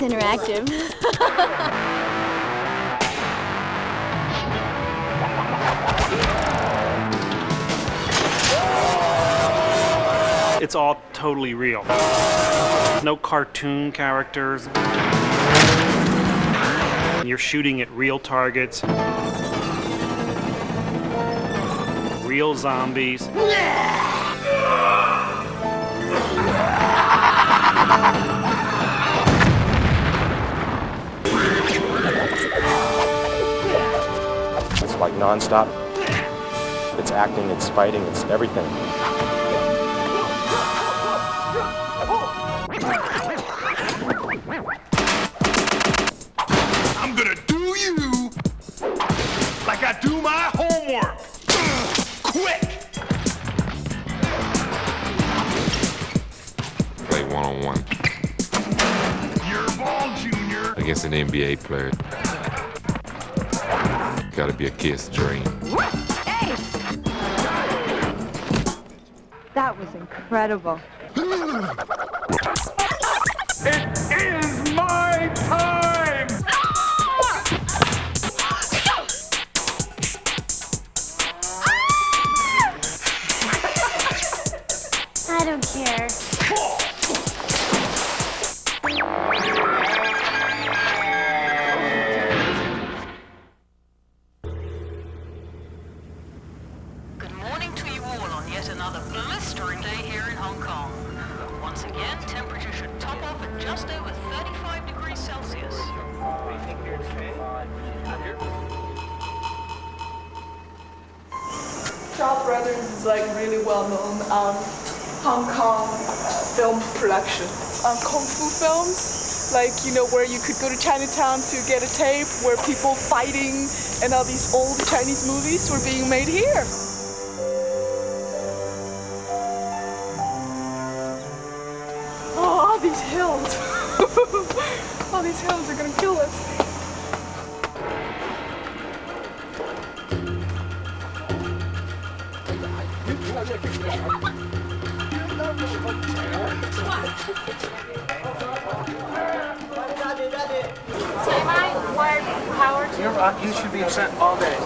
It's interactive. It's all totally real. No cartoon characters. You're shooting at real targets. Real zombies. It's like non-stop. It's acting, it's fighting, it's everything. I'm gonna do you like I do my homework. Quick! Play one-on-one. Your ball, Junior. Against an NBA player. Gotta be a kid's dream. Hey! That was incredible. It is my time! I don't care. Good morning to you all on yet another blistering day here in Hong Kong. Once again, temperature should top off at just over 35 degrees Celsius. Shaw Brothers is like really well known Hong Kong film production. Kung Fu films, like, you know, where you could go to Chinatown to get a tape where people fighting and all these old Chinese movies were being made here. Oh, all these hills. All these hills are gonna kill us. So am I wired Howard? You should be sent all day.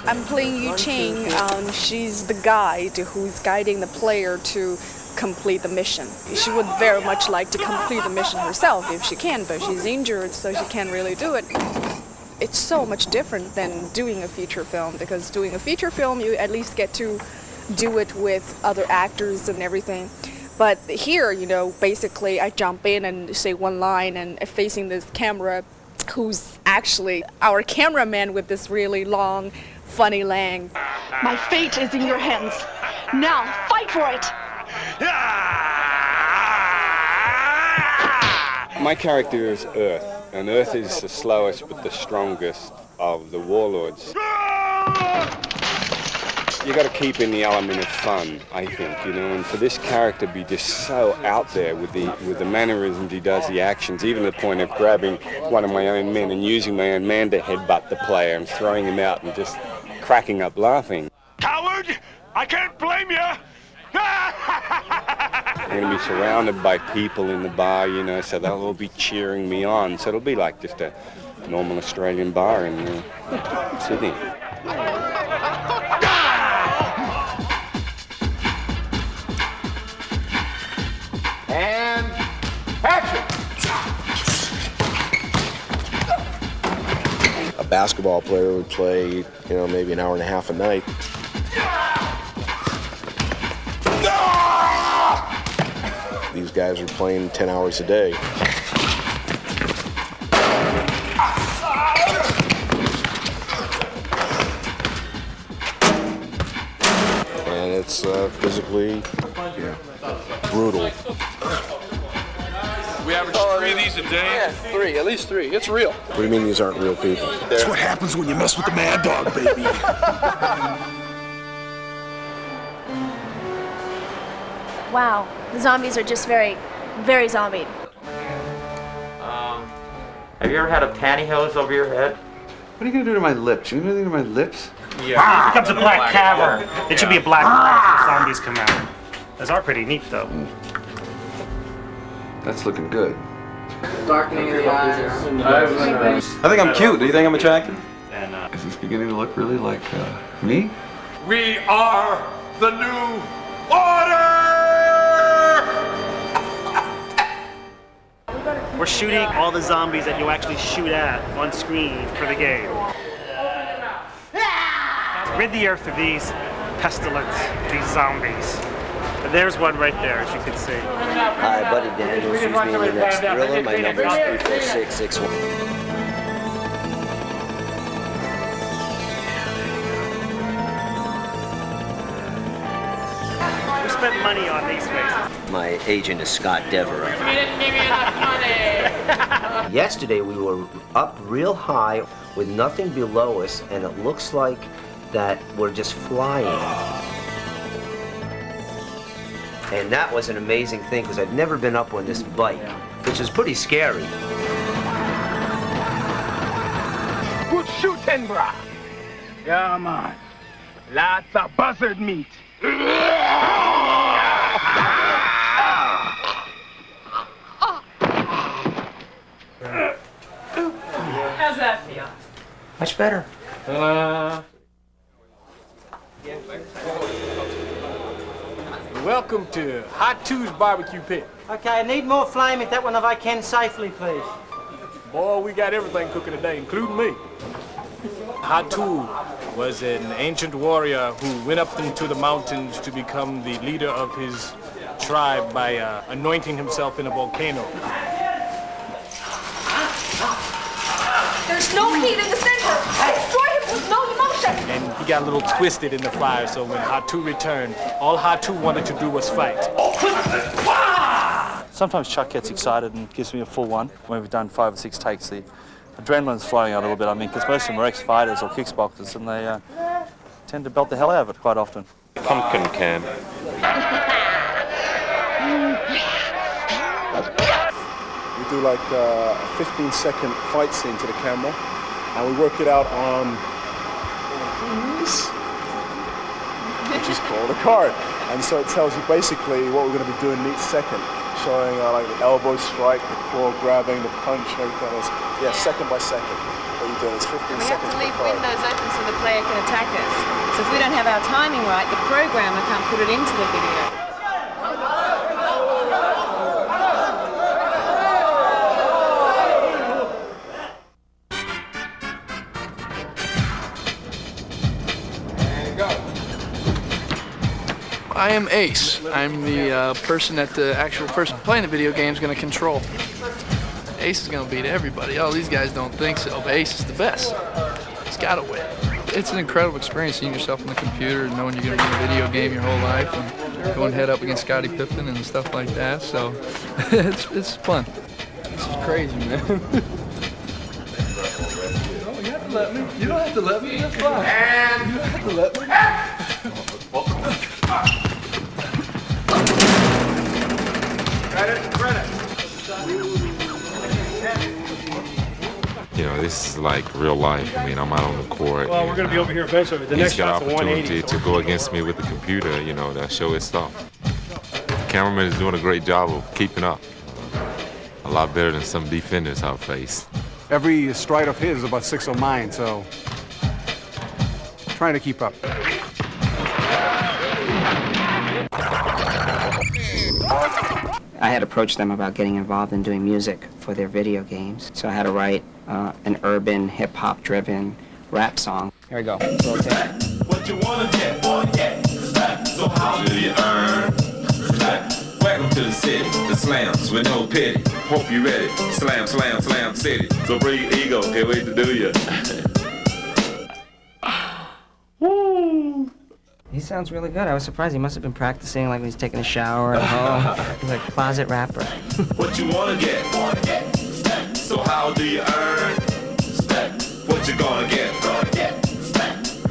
I'm playing Yu Qing. She's the guide who's guiding the player to complete the mission. She would very much like to complete the mission herself if she can, but she's injured, so she can't really do it. It's so much different than doing a feature film, because doing a feature film, you at least get to do it with other actors and everything. But here, you know, basically I jump in and say one line and facing this camera, who's actually our cameraman with this really long, funny length. My fate is in your hands. Now, fight for it! My character is Earth, and Earth is the slowest but the strongest of the warlords. You got to keep in the element of fun, I think, you know, and for this character to be just so out there with the mannerisms he does, the actions, even the point of grabbing one of my own men and using my own man to headbutt the player and throwing him out and just cracking up laughing. Coward! I can't blame you! I'm going to be surrounded by people in the bar, you know, so they'll all be cheering me on. So it'll be like just a normal Australian bar in Sydney. And action! A basketball player would play, you know, maybe an hour and a half a night. These guys are playing 10 hours a day. And it's physically brutal. We average 3 of these a day? Yeah, 3, at least 3. It's real. What do you mean these aren't real people? That's what happens when you mess with the mad dog, baby. Wow, the zombies are just very, very zombie. Have you ever had a pantyhose over your head? What are you going to do to my lips? You going to do anything to my lips? Yeah. It becomes a black cavern. It should be a black cavern when zombies come out. Those are pretty neat, though. That's looking good. Darkening of the eyes. I think I'm cute. Do you think I'm attractive? Is this beginning to look really like me? We are the new order! We're shooting all the zombies that you actually shoot at on screen for the game. Rid the earth of these pestilence, these zombies. And there's one right there, as you can see. Hi, Buddy Daniels. Use me in the next thriller. My number is 34661. We spent money on these faces. My agent is Scott Devereaux. Yesterday we were up real high with nothing below us, and it looks like that we're just flying. And that was an amazing thing, because I've never been up on this bike, which is pretty scary. Good shooting, brah. Yeah, man. Lots of buzzard meat. How's that feel? Much better. Welcome to Hot Two's barbecue pit. Okay, I need more flame at that one if I can safely, please. Boy, we got everything cooking today, including me. Hot Two was an ancient warrior who went up into the mountains to become the leader of his tribe by anointing himself in a volcano. There's no heat in the center. Destroy him with no emotion. And he got a little twisted in the fire, so when Hot Two returned, all Hot Two wanted to do was fight. Sometimes Chuck gets excited and gives me a full one. When we've done 5 or 6 takes, the adrenaline's flowing out a little bit. I mean, because most of them are ex-fighters or kickboxers, and they tend to belt the hell out of it quite often. Pumpkin can. We do like a 15-second fight scene to the camera, and we work it out on this, which is called a card. And so it tells you basically what we're going to be doing in each second, showing like the elbow strike, the claw grabbing, the punch, everything else. Yeah, second by second. What you're doing is 15 We have seconds to per leave card. windows open so the player can attack us. So if we don't have our timing right, the programmer can't put it into the video. I am Ace. I'm the person that the actual person playing the video game is going to control. Ace is going to beat everybody. Oh, these guys don't think so, but Ace is the best. He's got to win. It's an incredible experience seeing yourself on the computer and knowing you're going to win a video game your whole life and going head up against Scottie Pippen and stuff like that. So it's fun. This is crazy, man. Oh, you have to let me. You don't have to let me. That's fine. You don't have to let me. You know, this is like real life. I mean, I'm out on the court. Well, we're going to be over here eventually. The next He's got shot's a 180. opportunity to go against me with the computer, you know, that show his stuff. The cameraman is doing a great job of keeping up. A lot better than some defenders I've faced. Every stride of his is about 6 of mine, so trying to keep up. I had approached them about getting involved in doing music for their video games, so I had to write an urban, hip-hop driven rap song. Here we go. What you wanna get, so how do you earn? Welcome to the city, the slams with no pity. Hope you ready. Slam, slam, slam city. So bring your ego, can't wait to do ya. He sounds really good. I was surprised. He must have been practicing like when he's taking a shower at home. He's like a closet rapper. What you wanna get? So how do you earn? What you gonna get?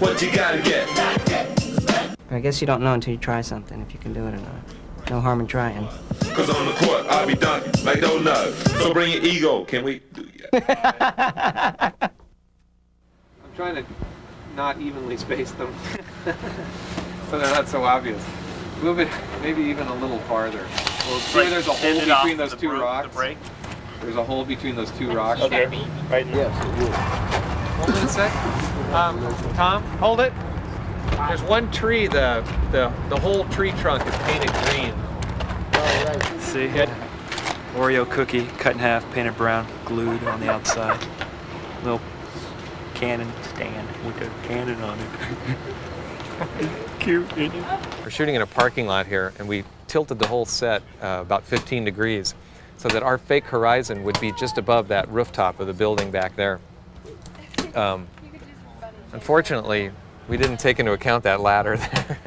What you gotta get? I guess you don't know until you try something, if you can do it or not. No harm in trying. Cause on the court, I'll be dunking like don't know. So bring your ego, can we do ya? I'm trying to not evenly space them, so they're not so obvious. A little bit, maybe even a little farther. See where there's a hole between those two rocks? There's a hole between those two rocks. Okay. Right. Yes, it is. Hold it a sec. Tom, hold it. There's one tree, the whole tree trunk is painted green. See? Oreo cookie cut in half, painted brown, glued on the outside. Little cannon stand with a cannon on it. Cute, isn't it? We're shooting in a parking lot here, and we tilted the whole set about 15 degrees so that our fake horizon would be just above that rooftop of the building back there. Unfortunately, we didn't take into account that ladder there.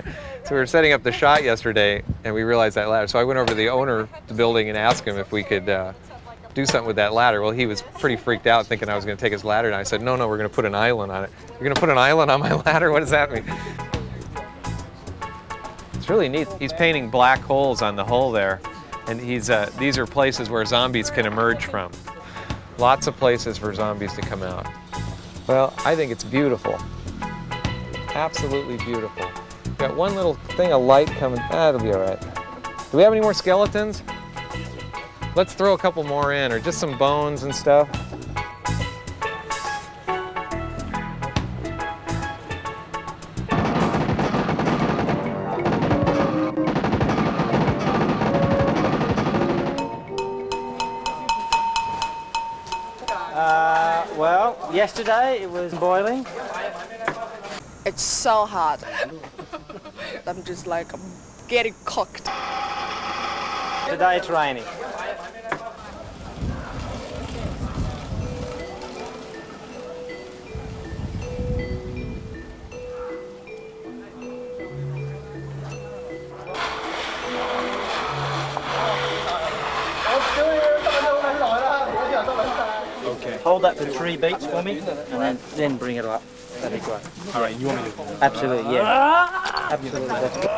So we were setting up the shot yesterday, and we realized that ladder. So I went over to the owner of the building and asked him if we could do something with that ladder. Well, he was pretty freaked out, thinking I was going to take his ladder, and I said, no, we're going to put an island on it. You're going to put an island on my ladder? What does that mean? It's really neat. He's painting black holes on the hull there, and these are places where zombies can emerge from. Lots of places for zombies to come out. Well, I think it's beautiful. Absolutely beautiful. Got one little thing of light coming. That'll be all right. Do we have any more skeletons? Let's throw a couple more in, or just some bones and stuff. Well, yesterday it was boiling. It's so hot. I'm just like, I'm getting cooked. Today it's raining. Okay. Hold that for 3 beats for me, and then bring it up. That'd be great. All right, you want me to? Absolutely, yeah. Absolutely, that's good.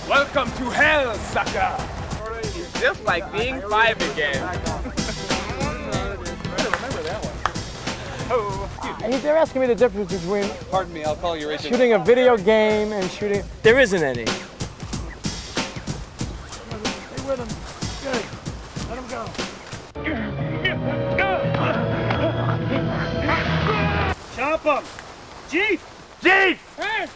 Welcome to hell, sucker! It's just like being 5 again. They're asking me the difference between Pardon me, I'll call you right shooting a video game and shooting... There isn't any. Stay with him. Good. Let him go. Chop him! Chief! Chief! Hey!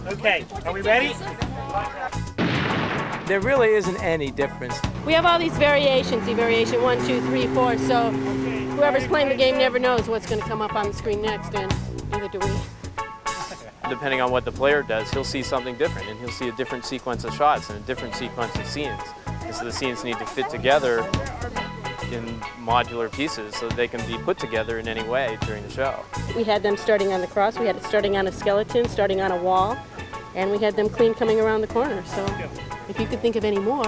Okay, are we ready? There really isn't any difference. We have all these variations, see variation 1, 2, 3, 4, so whoever's playing the game never knows what's going to come up on the screen next, and neither do we. Depending on what the player does, he'll see something different, and he'll see a different sequence of shots and a different sequence of scenes. And so the scenes need to fit together in modular pieces so that they can be put together in any way during the show. We had them starting on the cross, we had it starting on a skeleton, starting on a wall, and we had them clean coming around the corner. So if you could think of any more,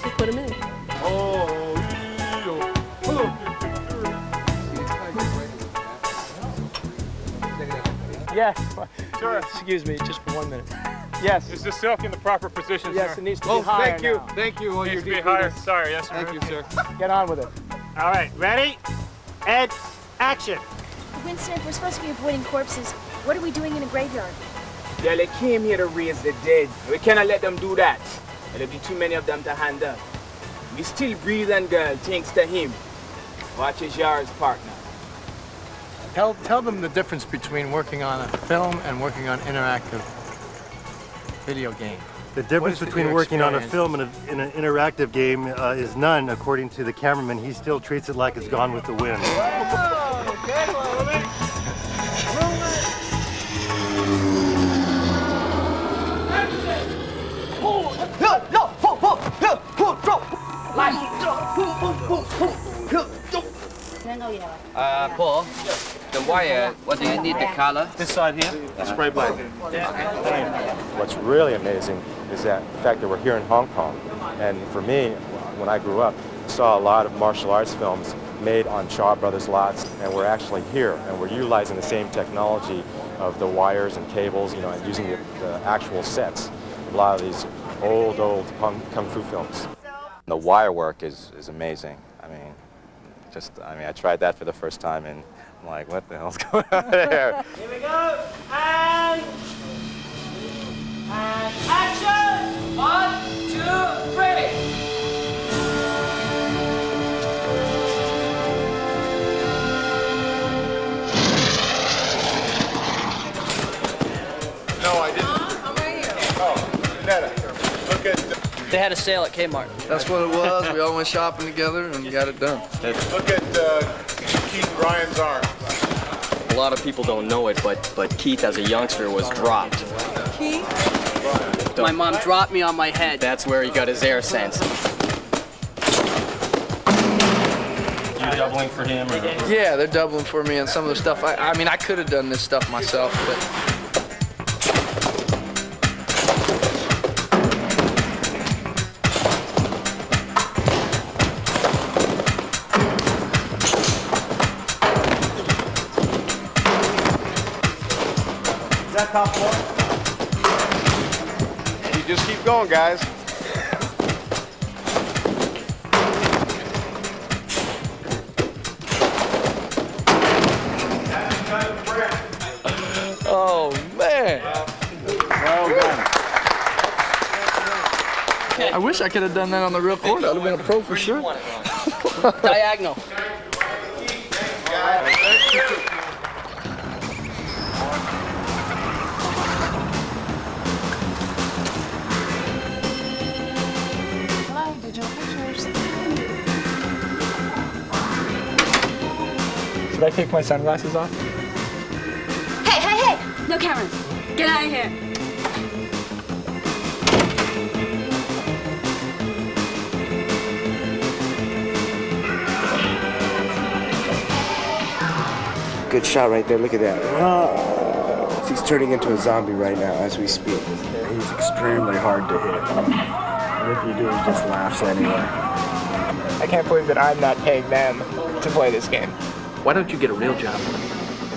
we put them in. Yes. Sure. Excuse me, just for 1 minute. Yes. Is the silk in the proper position, Yes, sir? it needs to be higher thank you. now. Thank you. Needs to be higher. Sorry, yes, sir. Thank you, sir. Get on with it. All right, ready? And action. Winston, if we're supposed to be avoiding corpses, what are we doing in a graveyard? Yeah, they came here to raise the dead. We cannot let them do that. There'll be too many of them to handle. We still breathing, girl, thanks to him. Watch his yours, partner. Tell them the difference between working on a film and working on interactive video game. The difference between working on a film and in an interactive game is none, according to the cameraman. He still treats it like it's Gone with the Wind. Paul, the wire, what do you need the color? This side here, spray black. What's really amazing is that the fact that we're here in Hong Kong, and for me, when I grew up, I saw a lot of martial arts films made on Shaw Brothers lots, and we're actually here, and we're utilizing the same technology of the wires and cables, you know, and using the actual sets of a lot of these old kung fu films. The wire work is amazing. I tried that for the first time, and I'm like, what the hell's going on there? Here we go, and action! 1, 2, 3. No, I didn't. I'm right here. Oh, Netta, look at They had a sale at Kmart. That's what it was. We all went shopping together and got it done. look at Keith Ryan's arm. A lot of people don't know it, but Keith as a youngster was dropped. Keith? My mom dropped me on my head. That's where he got his air sense. You doubling for him? Or? Yeah, they're doubling for me on some of the stuff. I mean, I could have done this stuff myself, but. Top floor. You just keep going, guys. Oh, man. Well done. I wish I could have done that on the real court. I would have been a pro for sure. Diagonal. Should I take my sunglasses off? Hey, hey, hey! No cameras. Get out of here. Good shot right there. Look at that. He's turning into a zombie right now as we speak. He's extremely hard to hit. And if you do, he just laughs anyway. I can't believe that I'm not paying them to play this game. Why don't you get a real job?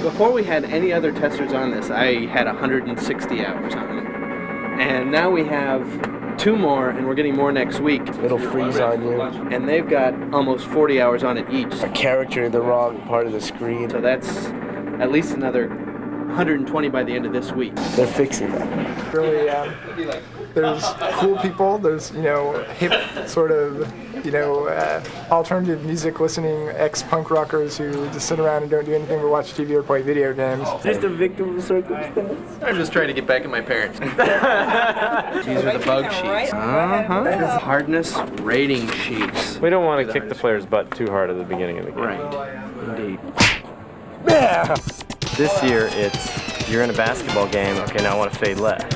Before we had any other testers on this, I had 160 hours on it. And now we have 2 more, and we're getting more next week. It'll freeze on you. And they've got almost 40 hours on it each. A character in the wrong part of the screen. So that's at least another 120 by the end of this week. They're fixing that. Really, there's cool people. There's, hip sort of, alternative music listening ex-punk rockers who just sit around and don't do anything but watch TV or play video games. Just a victim of circumstance. I'm just trying to get back at my parents. These are the bug sheets. Hardness rating sheets. We don't want to kick the player's butt too hard at the beginning of the game. Right. Indeed. Yeah. This year, it's you're in a basketball game. Okay, now I want to fade left.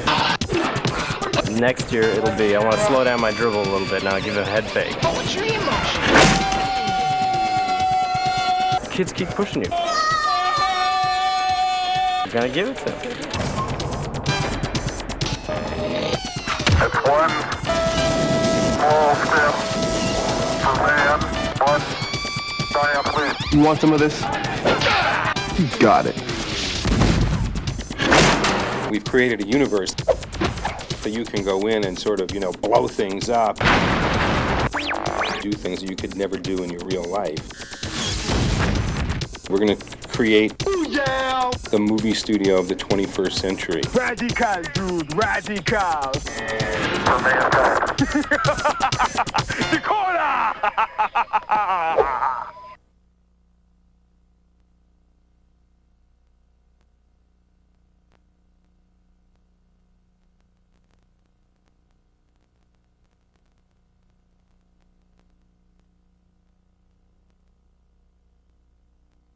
Next year, it'll be I want to slow down my dribble a little bit. Now give it a head fake. Kids keep pushing you. You're gonna give it to them. That's one small step for man, one giant leap. You want some of this? You got it. We've created a universe so you can go in and sort of, blow things up, do things that you could never do in your real life. We're going to create the movie studio of the 21st century. Radical, dude, radical. For mankind.